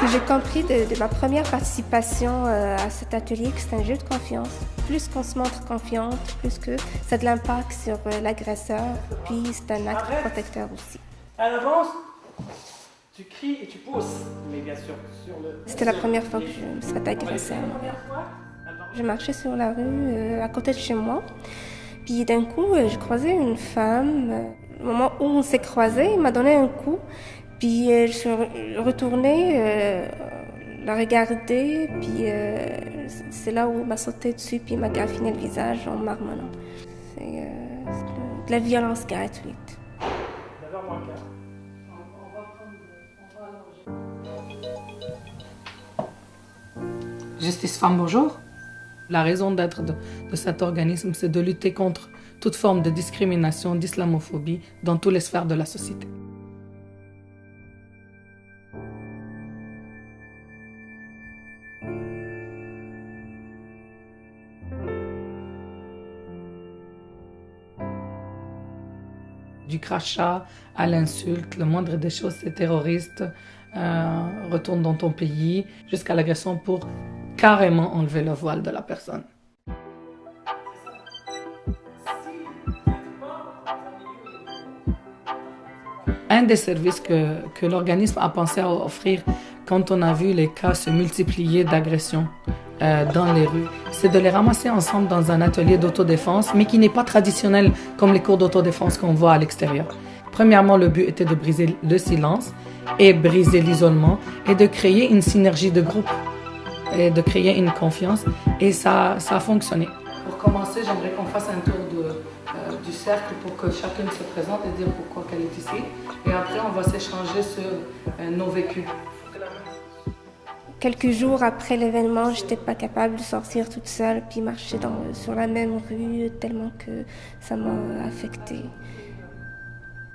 que j'ai compris de ma première participation à cet atelier, que c'est un jeu de confiance. Plus qu'on se montre confiante, plus que ça a de l'impact sur l'agresseur, puis c'est un acte protecteur aussi. À l'avance, tu cries et tu pousses, mais bien sûr sur le... C'était la première fois que je me suis fait agresser. Je marchais sur la rue à côté de chez moi, puis d'un coup, j'ai croisé une femme. Au moment où on s'est croisés, il m'a donné un coup, puis je suis retournée la regarder, puis c'est là où il m'a sauté dessus, puis il m'a graffiné le visage en marmonnant. C'est de la violence gratuite. Justice Femmes, bonjour. La raison d'être de cet organisme, c'est de lutter contre toute forme de discrimination, d'islamophobie dans toutes les sphères de la société. Du crachat à l'insulte, le moindre des choses, c'est terroriste, retourne dans ton pays, jusqu'à l'agression pour carrément enlever le voile de la personne. Un des services que l'organisme a pensé à offrir quand on a vu les cas se multiplier d'agressions dans les rues, c'est de les ramasser ensemble dans un atelier d'autodéfense, mais qui n'est pas traditionnel comme les cours d'autodéfense qu'on voit à l'extérieur. Premièrement, le but était de briser le silence et briser l'isolement et de créer une synergie de groupe et de créer une confiance, et ça a fonctionné. Pour commencer, j'aimerais qu'on fasse un tour du cercle pour que chacune se présente et dire pourquoi qu'elle est ici. Et après, on va s'échanger sur nos vécus. Quelques jours après l'événement, je n'étais pas capable de sortir toute seule puis marcher sur la même rue tellement que ça m'a affectée.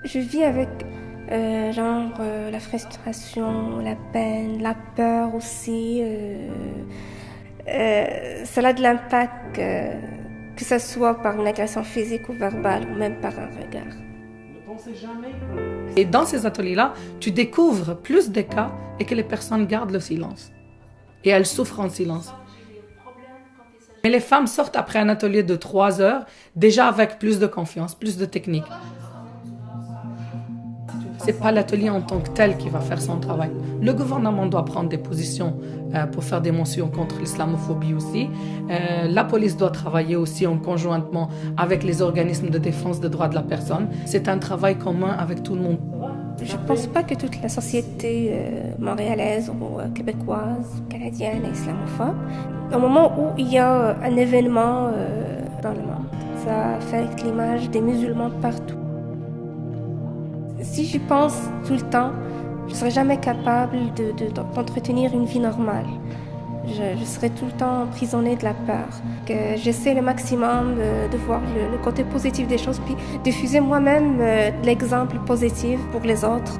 Je vis avec la frustration, la peine, la peur aussi. Ça a de l'impact, que ce soit par une agression physique ou verbale ou même par un regard. Ne pensez jamais. Et dans ces ateliers-là, tu découvres plus de cas et que les personnes gardent le silence. Et elles souffrent en silence. Mais les femmes sortent après un atelier de 3 heures, déjà avec plus de confiance, plus de technique. C'est pas l'atelier en tant que tel qui va faire son travail. Le gouvernement doit prendre des positions pour faire des motions contre l'islamophobie aussi. La police doit travailler aussi en conjointement avec les organismes de défense des droits de la personne. C'est un travail commun avec tout le monde. Je ne pense pas que toute la société montréalaise ou québécoise, canadienne est islamophobe. Au moment où il y a un événement dans le monde, ça affecte l'image des musulmans partout. Si j'y pense tout le temps, je ne serai jamais capable d'entretenir une vie normale. Je serai tout le temps emprisonnée de la peur. Que j'essaie le maximum de voir le côté positif des choses, puis diffuser moi-même l'exemple positif pour les autres.